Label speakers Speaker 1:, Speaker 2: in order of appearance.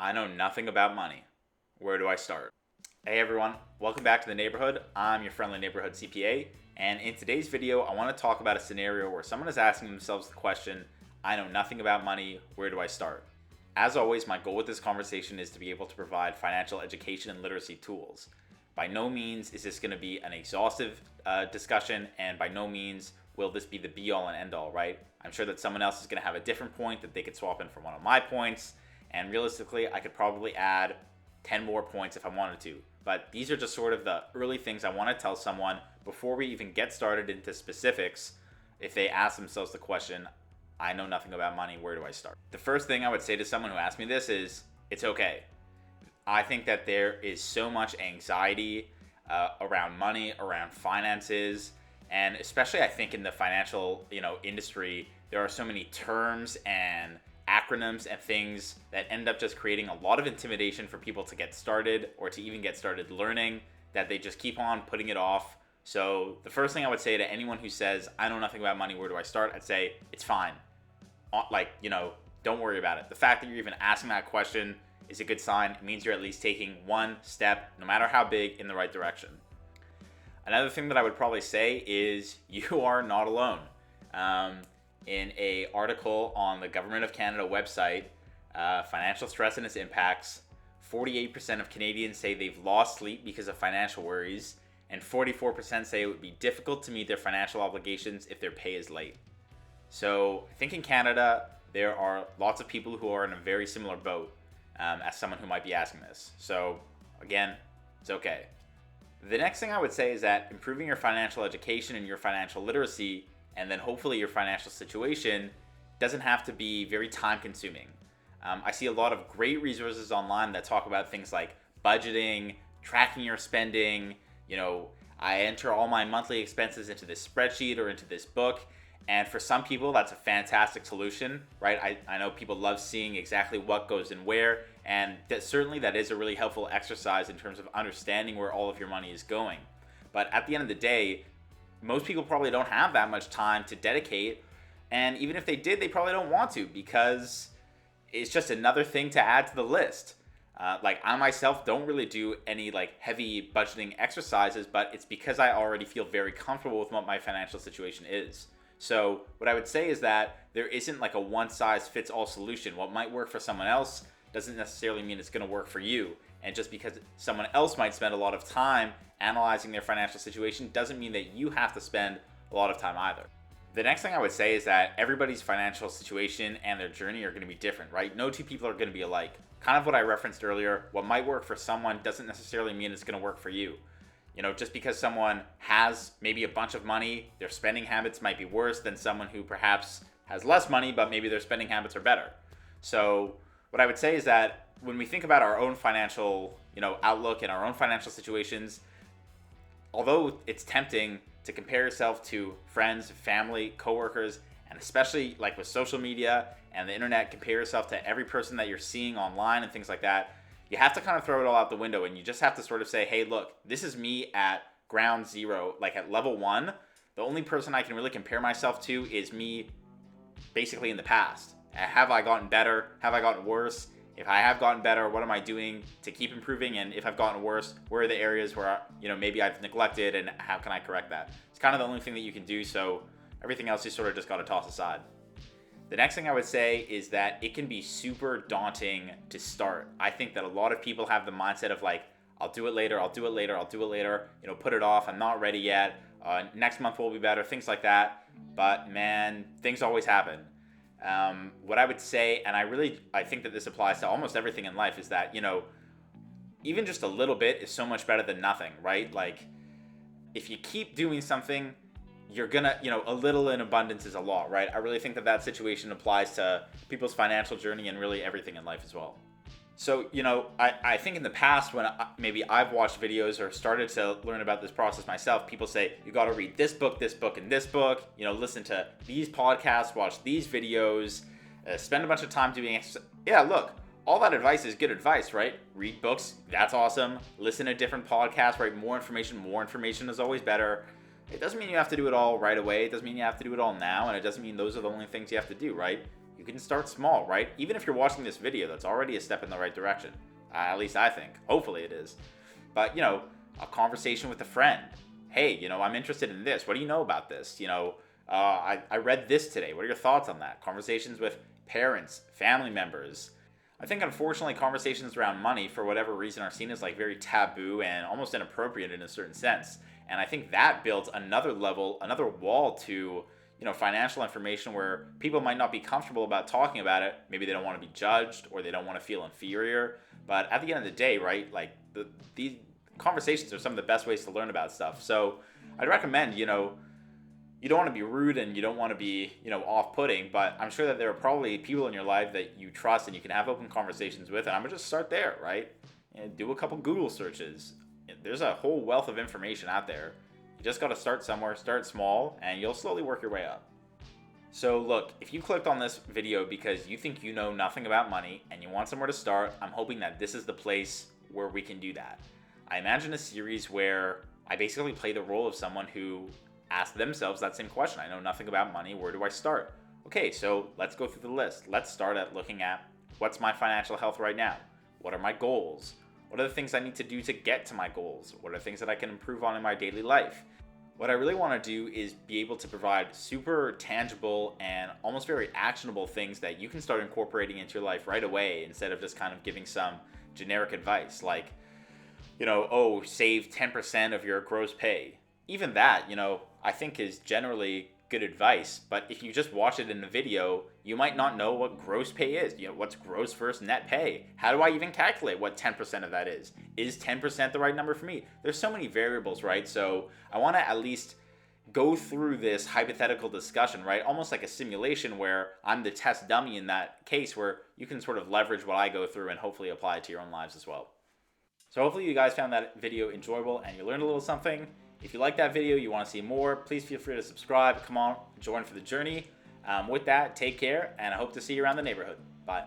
Speaker 1: I know nothing about money. Where do I start? Hey everyone, welcome back to the Neighborhood. I'm your friendly neighborhood CPA, and in today's video, I want to talk about a scenario where someone is asking themselves the question, I know nothing about money, where do I start? As always, my goal with this conversation is to be able to provide financial education and literacy tools. By no means is this going to be an exhaustive discussion, and by no means will this be the be-all and end-all, right? I'm sure that someone else is going to have a different point that they could swap in for one of my points, and realistically, I could probably add 10 more points if I wanted to. But these are just sort of the early things I want to tell someone before we even get started into specifics. If they ask themselves the question, I know nothing about money, where do I start? The first thing I would say to someone who asks me this is, it's okay. I think that there is so much anxiety around money, around finances, and especially I think in the financial industry, there are so many terms and acronyms and things that end up just creating a lot of intimidation for people to get started or to even get started learning, that they just keep on putting it off. So the first thing I would say to anyone who says, I know nothing about money, where do I start? I'd say, it's fine. Don't worry about it. The fact that you're even asking that question is a good sign. It means you're at least taking one step, no matter how big, in the right direction. Another thing that I would probably say is you are not alone. In a article on the Government of Canada website, Financial Stress and Its Impacts, 48% of Canadians say they've lost sleep because of financial worries, and 44% say it would be difficult to meet their financial obligations if their pay is late. So I think in Canada, there are lots of people who are in a very similar boat as someone who might be asking this. So again, it's okay. The next thing I would say is that improving your financial education and your financial literacy, and then hopefully your financial situation, doesn't have to be very time consuming. I see a lot of great resources online that talk about things like budgeting, tracking your spending. I enter all my monthly expenses into this spreadsheet or into this book. And for some people, that's a fantastic solution, right? I know people love seeing exactly what goes in where, and that is a really helpful exercise in terms of understanding where all of your money is going. But at the end of the day, most people probably don't have that much time to dedicate, and even if they did, they probably don't want to, because it's just another thing to add to the list. I myself don't really do any heavy budgeting exercises, but it's because I already feel very comfortable with what my financial situation is. So what I would say is that there isn't a one-size-fits-all solution. What might work for someone else doesn't necessarily mean it's going to work for you. And just because someone else might spend a lot of time analyzing their financial situation doesn't mean that you have to spend a lot of time either. The next thing I would say is that everybody's financial situation and their journey are going to be different, right? No two people are going to be alike. Kind of what I referenced earlier, what might work for someone doesn't necessarily mean it's going to work for you. Just because someone has maybe a bunch of money, their spending habits might be worse than someone who perhaps has less money, but maybe their spending habits are better. So what I would say is that when we think about our own financial, outlook and our own financial situations, although it's tempting to compare yourself to friends, family, coworkers, and especially with social media and the internet, compare yourself to every person that you're seeing online and things like that, you have to kind of throw it all out the window, and you just have to sort of say, hey, look, this is me at ground zero, at level one. The only person I can really compare myself to is me basically in the past. Have I gotten better? Have I gotten worse? If I have gotten better, what am I doing to keep improving? And if I've gotten worse, where are the areas where maybe I've neglected, and how can I correct that? It's kind of the only thing that you can do, so everything else you sort of just got to toss aside. The next thing I would say is that it can be super daunting to start. I think that a lot of people have the mindset of I'll do it later, put it off, I'm not ready yet, next month will be better, things like that. But man, things always happen. What I would say, and I think that this applies to almost everything in life, is that, even just a little bit is so much better than nothing, right? If you keep doing something, you're gonna, a little in abundance is a lot, right? I really think that situation applies to people's financial journey and really everything in life as well. So, I think in the past when maybe I've watched videos or started to learn about this process myself, people say, you got to read this book, and this book, listen to these podcasts, watch these videos, spend a bunch of time doing exercise. Yeah, look, all that advice is good advice, right? Read books, that's awesome. Listen to different podcasts, right? More information is always better. It doesn't mean you have to do it all right away. It doesn't mean you have to do it all now. And it doesn't mean those are the only things you have to do, right? You You can start small, right? Even if you're watching this video, that's already a step in the right direction. At least I think. Hopefully it is. But, a conversation with a friend. Hey, I'm interested in this. What do you know about this? I read this today. What are your thoughts on that? Conversations with parents, family members. I think, unfortunately, conversations around money, for whatever reason, are seen as like very taboo and almost inappropriate in a certain sense. And I think that builds another level, another wall to, financial information where people might not be comfortable about talking about it. Maybe they don't want to be judged or they don't want to feel inferior. But at the end of the day, right, like these conversations are some of the best ways to learn about stuff. So I'd recommend, you don't want to be rude and you don't want to be, off-putting, but I'm sure that there are probably people in your life that you trust and you can have open conversations with, and I'm going to just start there, right? And do a couple Google searches. There's a whole wealth of information out there. You just got to start somewhere, start small, and you'll slowly work your way up. So look, if you clicked on this video because you think you know nothing about money and you want somewhere to start, I'm hoping that this is the place where we can do that. I imagine a series where I basically play the role of someone who ask themselves that same question. I know nothing about money. Where do I start? Okay, so let's go through the list. Let's start at looking at what's my financial health right now? What are my goals? What are the things I need to do to get to my goals? What are things that I can improve on in my daily life? What I really want to do is be able to provide super tangible and almost very actionable things that you can start incorporating into your life right away instead of just kind of giving some generic advice like, save 10% of your gross pay. Even that, I think is generally good advice, but if you just watch it in the video, you might not know what gross pay is. What's gross versus net pay? How do I even calculate what 10% of that is? Is 10% the right number for me? There's so many variables, right? So I want to at least go through this hypothetical discussion, right? Almost like a simulation where I'm the test dummy in that case, where you can sort of leverage what I go through and hopefully apply it to your own lives as well. So hopefully you guys found that video enjoyable and you learned a little something. If you like that video, you want to see more, please feel free to subscribe. Come on, join for the journey. With that, take care, and I hope to see you around the neighborhood. Bye.